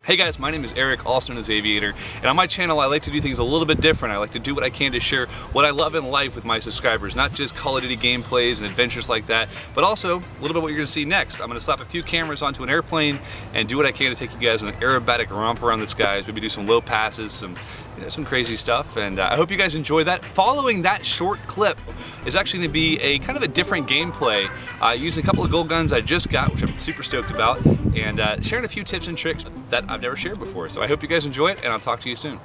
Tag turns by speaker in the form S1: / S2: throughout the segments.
S1: Hey guys, my name is Eric, also known as Aviator, and on my channel I like to do things a little bit different. I like to do what I can to share what I love in life with my subscribers, not just Call of Duty gameplays and adventures like that, but also a little bit what you're going to see next. I'm going to slap a few cameras onto an airplane and do what I can to take you guys on an aerobatic romp around the skies. Maybe do some low passes, some crazy stuff, and I hope you guys enjoy that. Following that short clip is actually going to be a kind of a different gameplay, using a couple of gold guns I just got, which I'm super stoked about, and sharing a few tips and tricks that I've never shared before. So I hope you guys enjoy it, and I'll talk to you soon.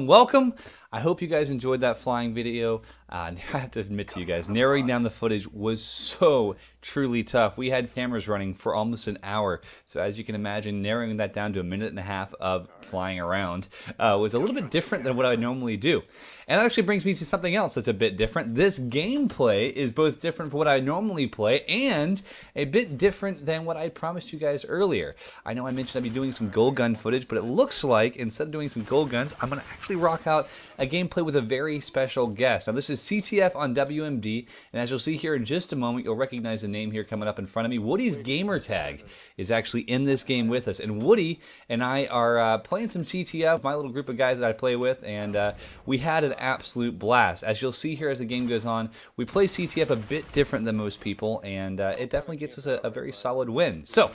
S1: Welcome. I hope you guys enjoyed that flying video. I have to admit to you guys, narrowing down the footage was so truly tough. We had cameras running for almost an hour, so as you can imagine, narrowing that down to a minute and a half of flying around was a little bit different than what I normally do. And that actually brings me to something else that's a bit different. This gameplay is both different from what I normally play and a bit different than what I promised you guys earlier. I know I mentioned I'd be doing some gold gun footage, but it looks like instead of doing some gold guns, I'm going to actually rock out a gameplay with a very special guest. Now this is CTF on WMD, and as you'll see here in just a moment, you'll recognize the name here coming up in front of me. WoodysGamertag is actually in this game with us, and Woody and I are playing some CTF, my little group of guys that I play with, and we had an absolute blast. As you'll see here as the game goes on, we play CTF a bit different than most people, and it definitely gets us a very solid win. So,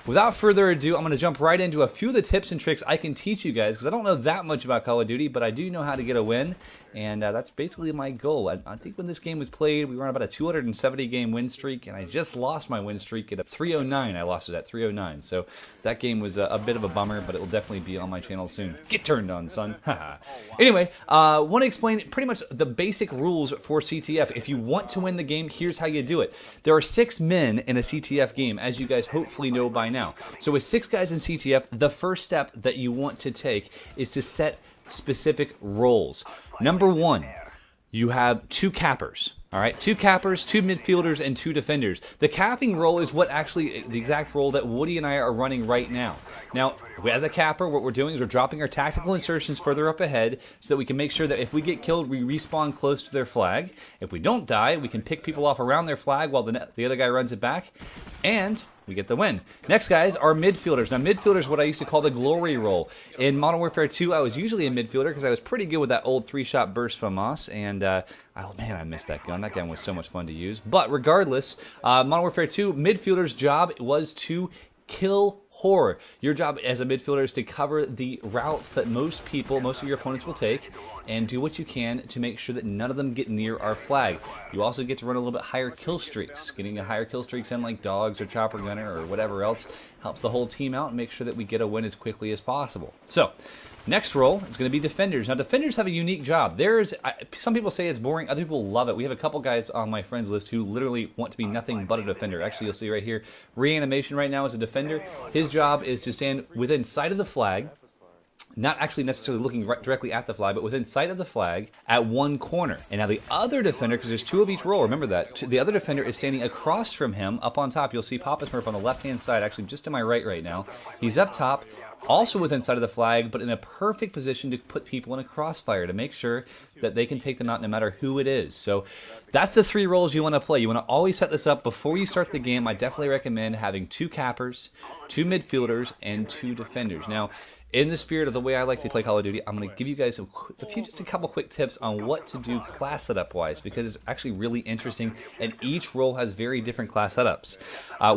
S1: without further ado, I'm going to jump right into a few of the tips and tricks I can teach you guys, because I don't know that much about Call of Duty, but I do know how to get a win, and that's basically my goal. I think when this game was played, we were on about a 270 game win streak, and I just lost my win streak at a 309. I lost it at 309, so that game was a bit of a bummer, but it will definitely be on my channel soon. Get turned on, son. Anyway, want to explain pretty much the basic rules for CTF. If you want to win the game, here's how you do it. There are 6 men in a CTF game, as you guys hopefully know by now. So with 6 guys in CTF, the first step that you want to take is to set specific roles. Number 1, you have 2 cappers. All right, 2 cappers, 2 midfielders, and 2 defenders. The capping role is what actually, the exact role that Woody and I are running right now. Now, as a capper, what we're doing is we're dropping our tactical insertions further up ahead so that we can make sure that if we get killed, we respawn close to their flag. If we don't die, we can pick people off around their flag while the other guy runs it back, and we get the win. Next, guys, are midfielders. Now, midfielders is what I used to call the glory role. In Modern Warfare 2, I was usually a midfielder because I was pretty good with that old 3-shot burst FAMAS, and oh man, I missed that gun. That gun was so much fun to use. But regardless, Modern Warfare 2, midfielder's job was to kill horror. Your job as a midfielder is to cover the routes that most of your opponents will take, and do what you can to make sure that none of them get near our flag. You also get to run a little bit higher kill streaks. Getting a higher kill streaks in like dogs or chopper gunner or whatever else helps the whole team out and make sure that we get a win as quickly as possible. So, next role is going to be defenders. Now, defenders have a unique job. Some people say it's boring, other people love it. We have a couple guys on my friends list who literally want to be nothing but a defender. Actually, you'll see right here, Reanimation right now is a defender. His job is to stand within sight of the flag, not actually necessarily looking directly at the flag, but within sight of the flag at one corner. And now the other defender, because there's 2 of each role, remember that, the other defender is standing across from him up on top. You'll see Papa Smurf on the left-hand side, actually just to my right now. He's up top, also within sight of the flag, but in a perfect position to put people in a crossfire to make sure that they can take them out no matter who it is. So that's the 3 roles you want to play. You want to always set this up before you start the game. I definitely recommend having 2 cappers, 2 midfielders, and 2 defenders. Now, In the spirit of the way I like to play Call of Duty, I'm going to give you guys just a couple quick tips on what to do class setup wise, because it's actually really interesting, and each role has very different class setups.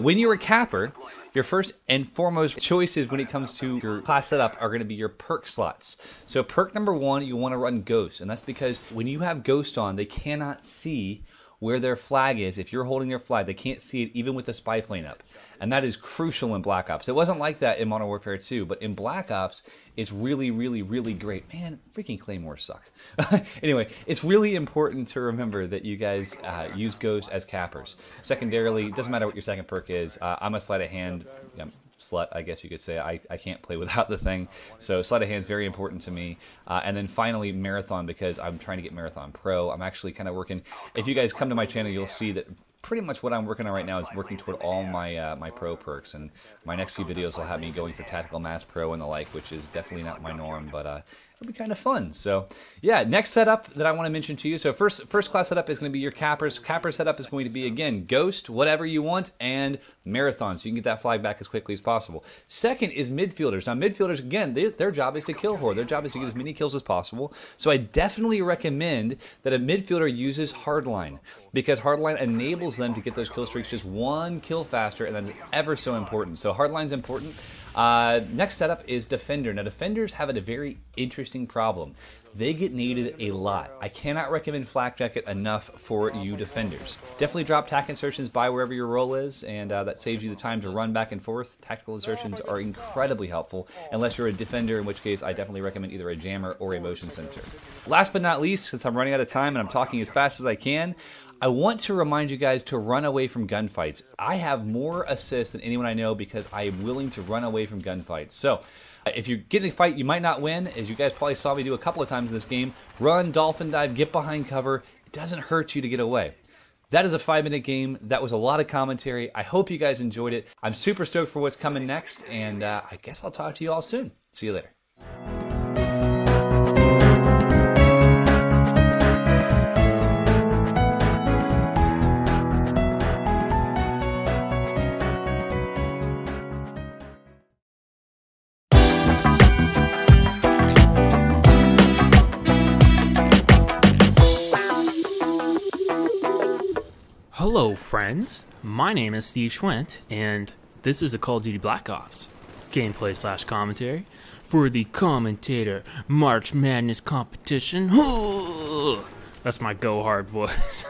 S1: When you're a capper, your first and foremost choices when it comes to your class setup are going to be your perk slots. So perk number 1, you want to run Ghost, and that's because when you have Ghost on, they cannot see where their flag is. If you're holding their flag, they can't see it even with the spy plane up. And that is crucial in Black Ops. It wasn't like that in Modern Warfare 2, but in Black Ops, it's really, really, really great. Man, freaking Claymores suck. Anyway, it's really important to remember that you guys use Ghost as cappers. Secondarily, it doesn't matter what your second perk is. I'm a sleight of hand slut, I guess you could say. I can't play without the thing, so sleight of hand is very important to me. And then finally, Marathon, because I'm trying to get Marathon Pro. I'm actually kind of working. If you guys come to my channel, you'll see that pretty much what I'm working on right now is working toward all my my pro perks, and my next few videos will have me going for Tactical Mass Pro and the like, which is definitely not my norm, but it'll be kind of fun. So yeah, next setup that I want to mention to you. So first class setup is going to be your cappers. Capper setup is going to be, again, Ghost, whatever you want, and Marathon, so you can get that flag back as quickly as possible. Second is midfielders. Now midfielders, again, their job is to kill horde. Their job is to get as many kills as possible. So I definitely recommend that a midfielder uses hardline, because hardline enables them to get those kill streaks just one kill faster, and that's ever so important. So hardline's important. Next setup is defender. Now defenders have a very interesting problem. They get naded a lot. I cannot recommend Flak Jacket enough for you defenders. Definitely drop tack insertions by wherever your role is, and that saves you the time to run back and forth. Tactical insertions are incredibly helpful, unless you're a defender, in which case I definitely recommend either a jammer or a motion sensor. Last but not least, since I'm running out of time and I'm talking as fast as I can, I want to remind you guys to run away from gunfights. I have more assists than anyone I know because I am willing to run away from gunfights. So if you get in a fight you might not win, as you guys probably saw me do a couple of times in this game, run, dolphin dive, get behind cover. It doesn't hurt you to get away. That is a 5-minute game. That was a lot of commentary. I hope you guys enjoyed it. I'm super stoked for what's coming next, and I guess I'll talk to you all soon. See you later.
S2: Hello friends, my name is SteveSchwindt, and this is a Call of Duty Black Ops gameplay / commentary for the Commentator March Madness competition. That's my go hard voice.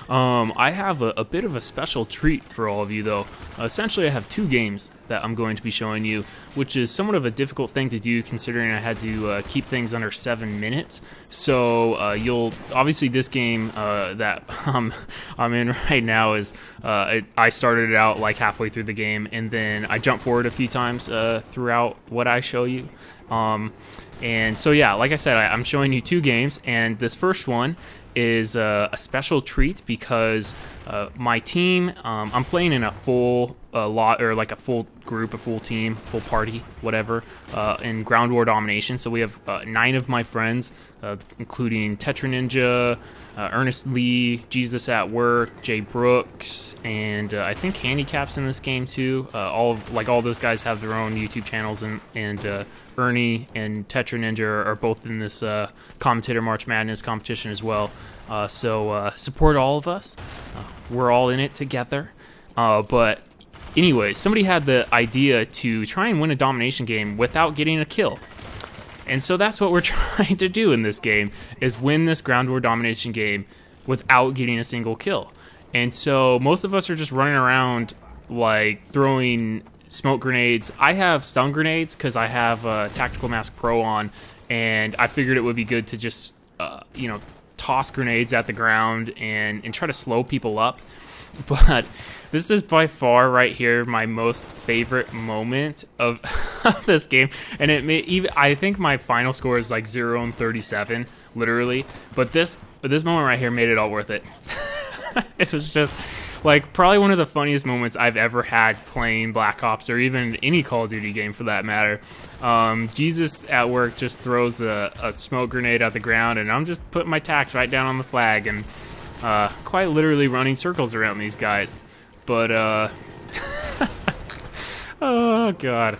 S2: I have a bit of a special treat for all of you though. Essentially I have 2 games that I'm going to be showing you, which is somewhat of a difficult thing to do considering I had to keep things under 7 minutes. So you'll obviously, this game that I'm in right now is I started it out like halfway through the game, and then I jump forward a few times throughout what I show you. And so yeah, like I said, I'm showing you 2 games, and this first one is a special treat because my team, I'm playing in a full like a full group, a full team, full party, whatever, in Ground War Domination. So we have 9 of my friends, including Tetra Ninja, Ernest Lee, Jesus at Work, Jay Brooks, and I think Handicap's in this game too. All those guys have their own YouTube channels, and Ernie and Tetra Ninja are both in this Commentator March Madness competition as well. So support all of us. We're all in it together. But anyway, somebody had the idea to try and win a domination game without getting a kill. And so that's what we're trying to do in this game, is win this Ground War Domination game without getting a single kill. And so most of us are just running around like throwing smoke grenades. I have stun grenades because I have Tactical Mask Pro on, and I figured it would be good to just you know, toss grenades at the ground and try to slow people up. But this is by far right here my most favorite moment of this game, and I think my final score is like 0-37, literally. But this moment right here made it all worth it. It was just like probably one of the funniest moments I've ever had playing Black Ops, or even any Call of Duty game for that matter. Jesus at Work just throws a smoke grenade at the ground, and I'm just putting my tacks right down on the flag and quite literally running circles around these guys. But oh god.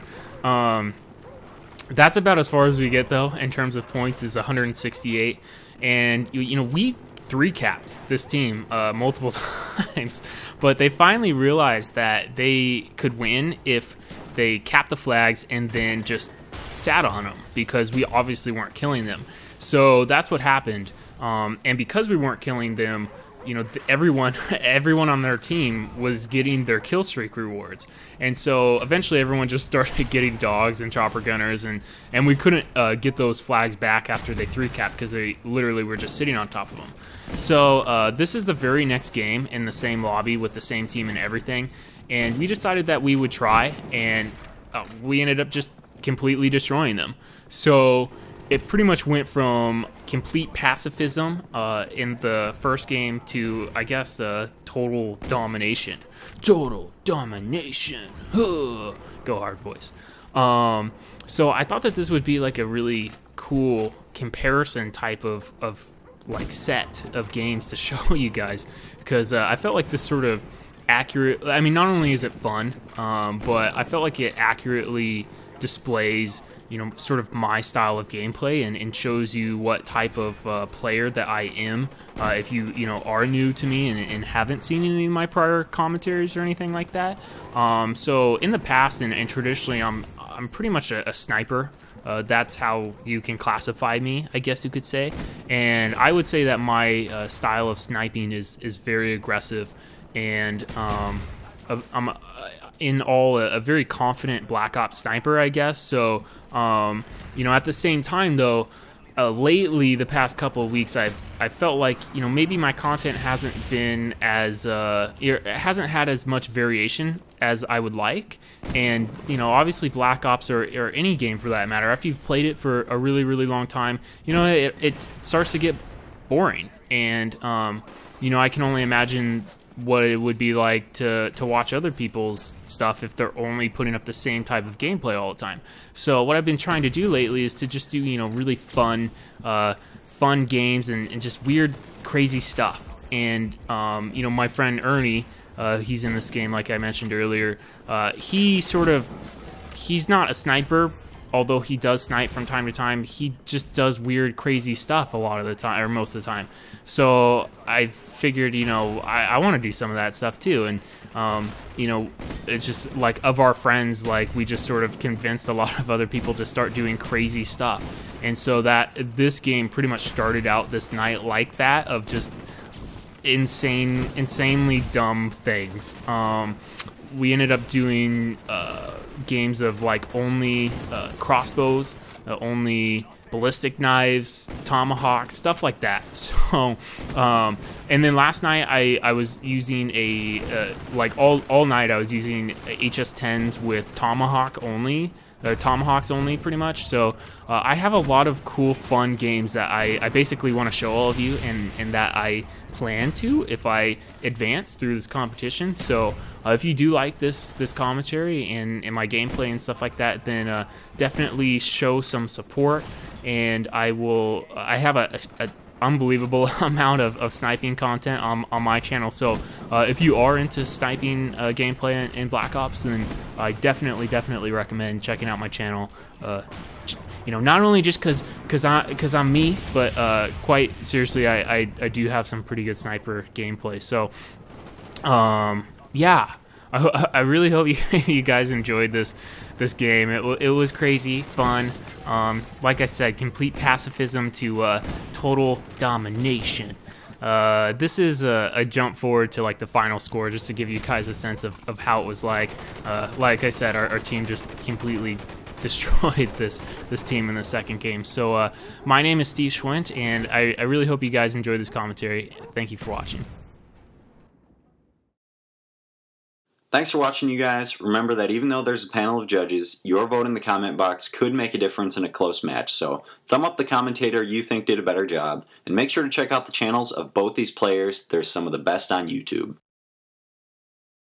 S2: That's about as far as we get, though, in terms of points, is 168. And, we three-capped this team multiple times, but they finally realized that they could win if they capped the flags and then just sat on them, because we obviously weren't killing them. So that's what happened. And because we weren't killing them, everyone on their team was getting their kill streak rewards, and so eventually everyone just started getting dogs and chopper gunners, and we couldn't get those flags back after they three-capped, because they literally were just sitting on top of them. So this is the very next game in the same lobby with the same team and everything, and we decided that we would try, and we ended up just completely destroying them. So it pretty much went from complete pacifism in the first game to, I guess, total domination. Total domination. Huh. Go hard voice. So I thought that this would be like a really cool comparison type of like set of games to show you guys, because I felt like this sort of accurate. I mean, not only is it fun, but I felt like it accurately displays sort of my style of gameplay, and shows you what type of player that I am. If you are new to me and haven't seen any of my prior commentaries or anything like that. So in the past and traditionally, I'm pretty much a sniper. That's how you can classify me, I guess you could say. And I would say that my style of sniping is very aggressive, and I'm in all a very confident Black Ops sniper, I guess. So at the same time, though, lately, the past couple of weeks, I felt like maybe my content hasn't been as it hasn't had as much variation as I would like. And obviously Black Ops, or any game for that matter, after you've played it for a really, really long time, it starts to get boring. And I can only imagine what it would be like to watch other people's stuff if they're only putting up the same type of gameplay all the time. So what I've been trying to do lately is to just do really fun games and just weird, crazy stuff. And my friend Ernie, he's in this game like I mentioned earlier. He's not a sniper, although he does snipe from time to time. He just does weird, crazy stuff a lot of the time, or most of the time. So I figured, I want to do some of that stuff too. And, it's just like, of our friends, like, we just sort of convinced a lot of other people to start doing crazy stuff. And so this game pretty much started out this night like that, of just insanely dumb things. We ended up doing games of like only crossbows, only ballistic knives, tomahawks, stuff like that. So, and then last night I was using like all night I was using HS10s with tomahawks only, pretty much. So I have a lot of cool, fun games that I basically want to show all of you, and that I plan to if I advance through this competition. So if you do like this commentary and my gameplay and stuff like that, then definitely show some support. And I have a unbelievable amount of sniping content on my channel. So if you are into sniping gameplay in Black Ops, then I definitely recommend checking out my channel. Not only just because I'm me, but quite seriously, I do have some pretty good sniper gameplay. So yeah, I really hope you guys enjoyed this game. It was crazy fun. Like I said, complete pacifism to total domination. This is a jump forward to like the final score, just to give you guys a sense of how it was like. Like I said, our team just completely destroyed this team in the second game. So my name is SteveSchwindt, and I really hope you guys enjoyed this commentary. Thank you for watching.
S3: Thanks for watching, you guys. Remember that even though there's a panel of judges, your vote in the comment box could make a difference in a close match, so thumb up the commentator you think did a better job, and make sure to check out the channels of both these players. They're some of the best on YouTube.